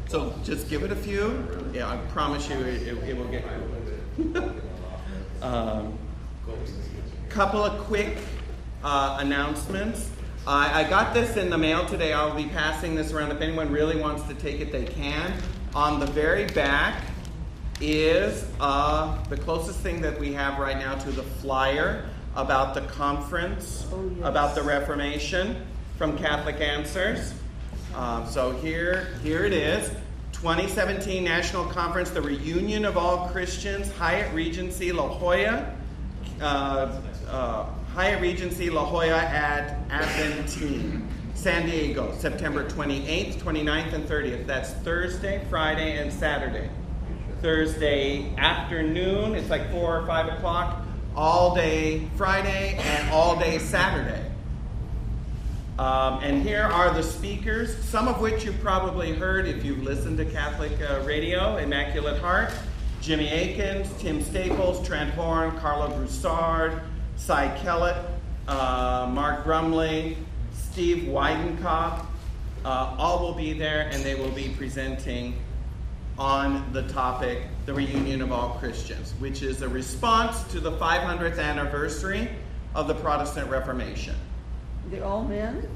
So just give it a few. Yeah, I promise you it will get cool. Couple of quick announcements. I got this in the mail today. I'll be passing this around. If anyone really wants to take it, they can. On the very back is the closest thing that we have right now to the flyer about the conference, about the Reformation from Catholic Answers. So here it is. 2017 National Conference, the Reunion of All Christians, Hyatt Regency La Jolla. Hyatt Regency La Jolla at Aventine, San Diego, September 28th, 29th, and 30th. That's Thursday, Friday, and Saturday. Thursday afternoon, it's like 4 or 5 o'clock, all day Friday and all day Saturday. And here are the speakers, some of which you've probably heard if you've listened to Catholic radio: Immaculate Heart, Jimmy Akins, Tim Staples, Trent Horn, Carla Broussard, Cy Kellett, Mark Brumley, Steve Weidenkopf. All will be there, and they will be presenting on the topic, the Reunion of All Christians, which is a response to the 500th anniversary of the Protestant Reformation. They're all men?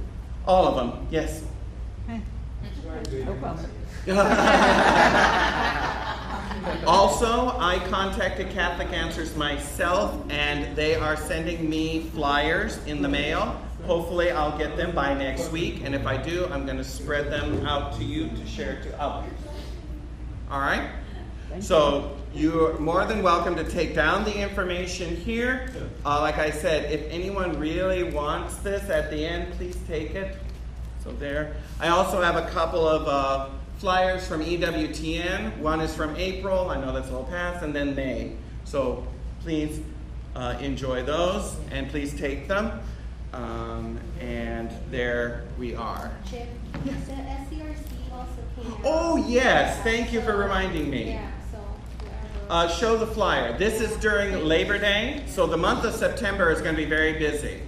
All of them, yes. No problem. Also, I contacted Catholic Answers myself, and they are sending me flyers in the mail. Hopefully, I'll get them by next week, and if I do, I'm going to spread them out to you to share to others. All right? So you're more than welcome to take down the information here. Like I said, if anyone really wants this at the end, please take it. So there. I also have a couple of flyers from EWTN. One is from April. I know that's a little past. And then May. So please enjoy those. And please take them. And there we are. Chip, yes. The SCRC also came out. Oh, yes. Thank you for reminding me. Yeah. Show the flyer. This is during Labor Day, so the month of September is going to be very busy.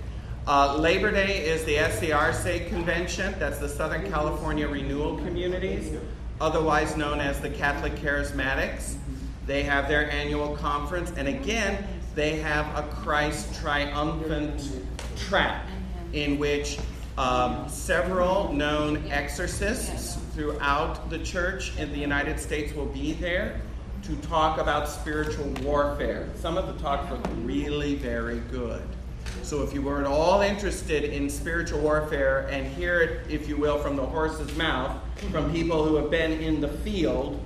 Labor Day is the SCRC convention. That's the Southern California Renewal Communities, otherwise known as the Catholic Charismatics. They have their annual conference, and again, they have a Christ triumphant track in which several known exorcists throughout the church in the United States will be there to talk about spiritual warfare. Some of the talks were really very good. So if you were at all interested in spiritual warfare and hear it, if you will, from the horse's mouth, from people who have been in the field,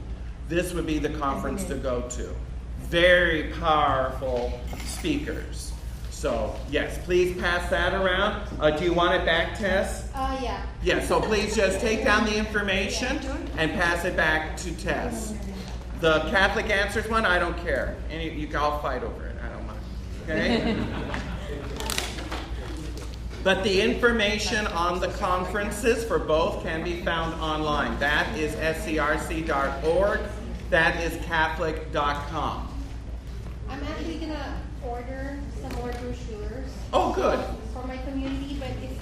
this would be the conference to go to. Very powerful speakers. So, yes, please pass that around. Do you want it back, Tess? Yeah. Yeah, so please just take down the information and pass it back to Tess. The Catholic Answers one, I don't care. You can all fight over it. I don't mind. Okay? But the information on the conferences for both can be found online. That is scrc.org. That is catholic.com. I'm actually going to order some more brochures. Oh, good. For my community, but if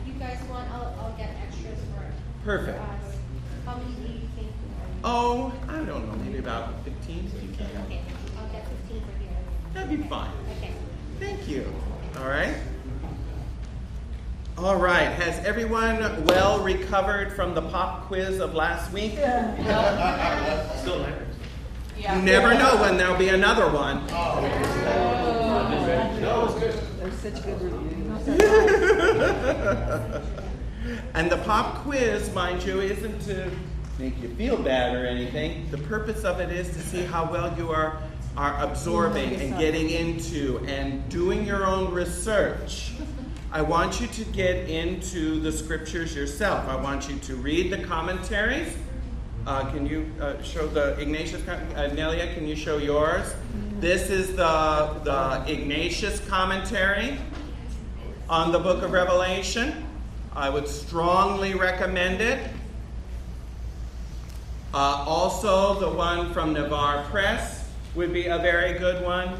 you guys want, I'll get extras for us. Perfect. How many do you think? Oh, I don't know, maybe about 15 if you can. Okay, I'll get 15 for here. That'd be fine. Okay. Thank you. All right. All right. Has everyone well recovered from the pop quiz of last week? Yeah. Still there. Yeah. You never know when there'll be another one. No, it was good. There's such good reviews. And the pop quiz, mind you, isn't to make you feel bad or anything. The purpose of it is to see how well you are absorbing and getting into and doing your own research. I want you to get into the scriptures yourself. I want you to read the commentaries. Can you show the Ignatius? Nelia, can you show yours? This is the Ignatius commentary on the book of Revelation. I would strongly recommend it. Also, the one from Navarre Press would be a very good one.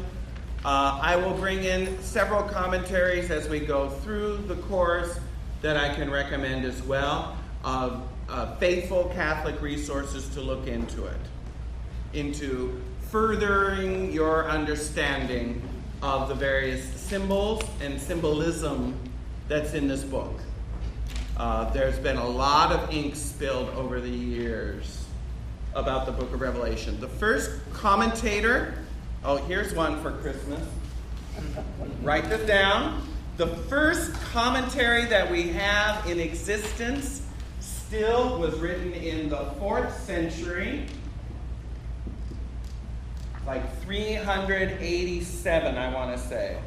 I will bring in several commentaries as we go through the course that I can recommend as well. of faithful Catholic resources to look into it, into furthering your understanding of the various symbols and symbolism that's in this book. There's been a lot of ink spilled over the years about the book of Revelation. The first commentator, oh, here's one for Christmas. Write this down. The first commentary that we have in existence still was written in the 4th century, like 387, I want to say.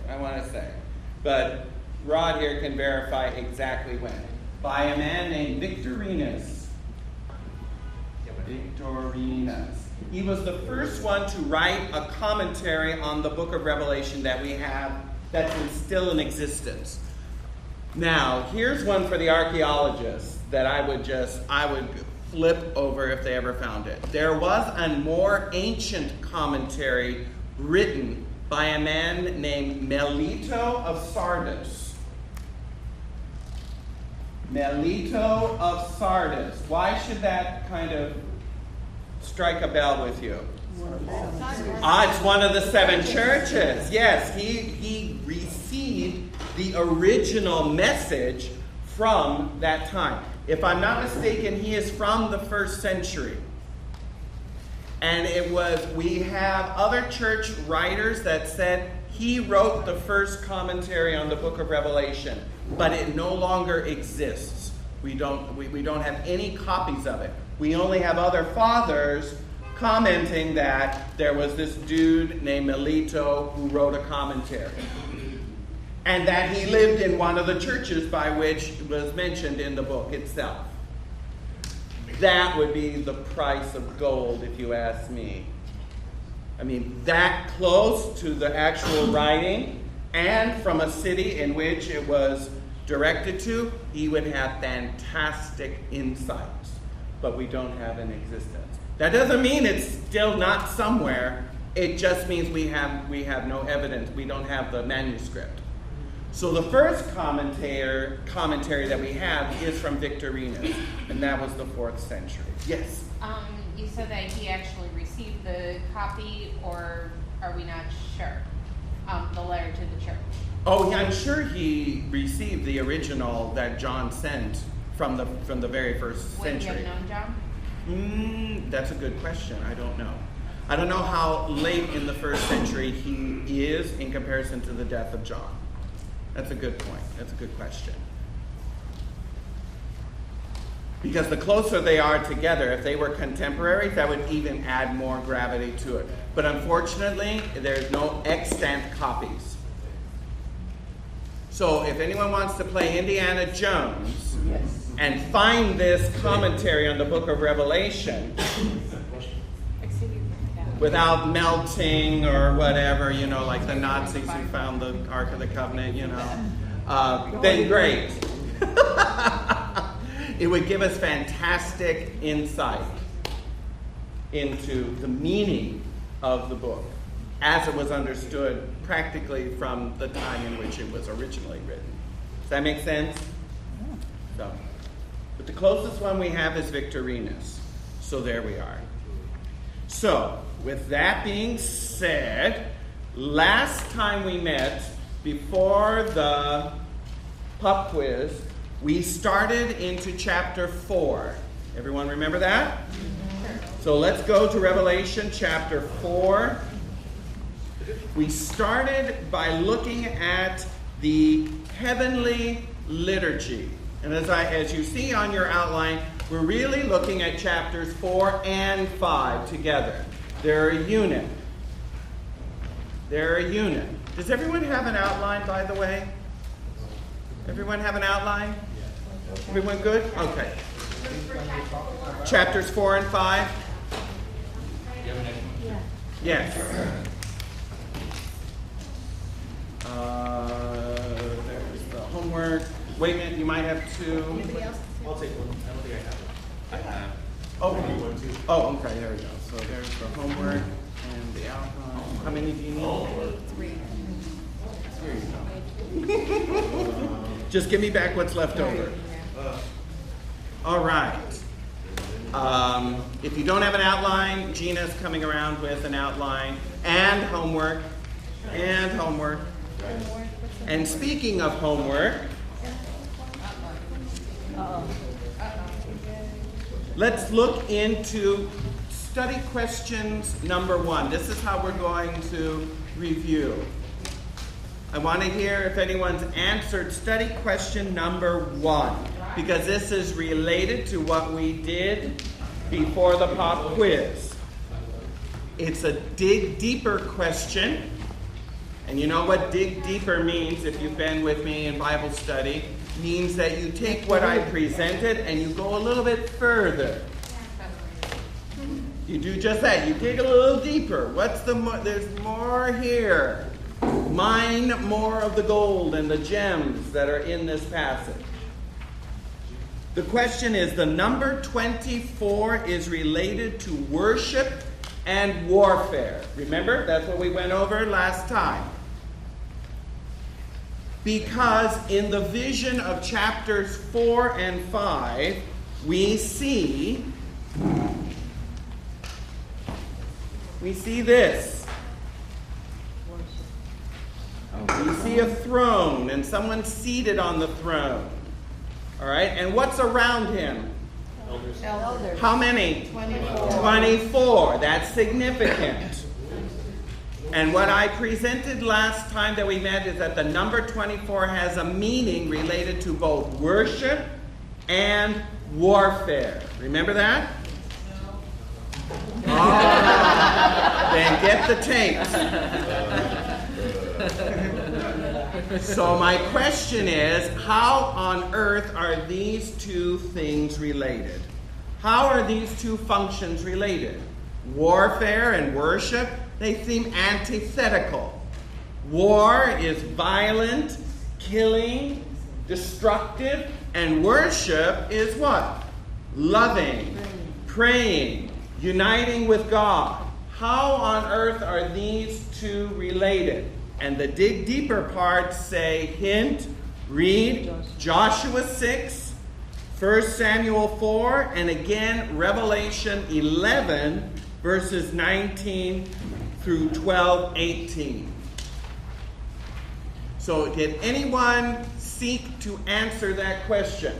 But Rod here can verify exactly when. By a man named Victorinus. He was the first one to write a commentary on the book of Revelation that we have that's still in existence. Now, here's one for the archaeologists that I would flip over if they ever found it. There was a more ancient commentary written by a man named Melito of Sardis. Melito of Sardis. Why should that kind of strike a bell with you? It's one of the 7 churches. Yes, he received the original message from that time. If I'm not mistaken, he is from the 1st century. And we have other church writers that said he wrote the first commentary on the book of Revelation, but it no longer exists. We don't have any copies of it. We only have other fathers commenting that there was this dude named Melito who wrote a commentary. And that he lived in one of the churches by which was mentioned in the book itself. That would be the price of gold, if you ask me. I mean, that close to the actual writing, and from a city in which it was directed to, he would have fantastic insights. But we don't have in existence. That doesn't mean it's still not somewhere. It just means we have no evidence. We don't have the manuscript. So the first commentary that we have is from Victorinus, and that was the 4th century. Yes? You said that he actually received the copy, or are we not sure? The letter to the church. Oh, yeah, I'm sure he received the original that John sent from the very first century. Would he have known John? That's a good question. I don't know. I don't know how late in the 1st century he is in comparison to the death of John. That's a good point. That's a good question. Because the closer they are together, if they were contemporaries, that would even add more gravity to it. But unfortunately, there's no extant copies. So if anyone wants to play Indiana Jones and find this commentary on the book of Revelation without melting or whatever, like the Nazis who found the Ark of the Covenant, then great. It would give us fantastic insight into the meaning of the book as it was understood practically from the time in which it was originally written. Does that make sense? So, but the closest one we have is Victorinus. So there we are. So, with that being said, last time we met, before the pub quiz, we started into chapter 4. Everyone remember that? So let's go to Revelation chapter 4. We started by looking at the heavenly liturgy. And as you see on your outline, we're really looking at chapters 4 and 5 together. They're a unit. They're a unit. Does everyone have an outline, by the way? Everyone have an outline? Everyone good? Okay. Chapters 4 and 5? Yes. There's the homework. Wait a minute, you might have two. Anybody else? I'll take one. I don't think I have it. I have. Oh, okay, there we go. So there's the homework and the outline. How many do you need? 3. Here you go. Just give me back what's left over. All right. If you don't have an outline, Gina's coming around with an outline and homework. And homework. And speaking of homework, let's look into study questions number 1. This is how we're going to review. I want to hear if anyone's answered study question number 1, because this is related to what we did before the pop quiz. It's a dig deeper question. And you know what dig deeper means, if you've been with me in Bible study, means that you take what I presented and you go a little bit further. You do just that. You dig a little deeper. There's more here. Mine more of the gold and the gems that are in this passage. The question is, the number 24 is related to worship and warfare. Remember, that's what we went over last time. Because in the vision of chapters 4 and 5, we see this. We see a throne and someone seated on the throne. All right, and what's around him? Elders. How many? 24. 24. That's significant. And what I presented last time that we met is that the number 24 has a meaning related to both worship and warfare. Remember that? Oh, then get the tapes. So my question is, how on earth are these two things related? How are these two functions related? Warfare and worship, they seem antithetical. War is violent, killing, destructive, and worship is what? Loving, praying, uniting with God. How on earth are these two related? And the dig deeper parts say, hint, read Joshua 6, 1 Samuel 4, and again Revelation 11, verses 19 through 12:18. So did anyone seek to answer that question?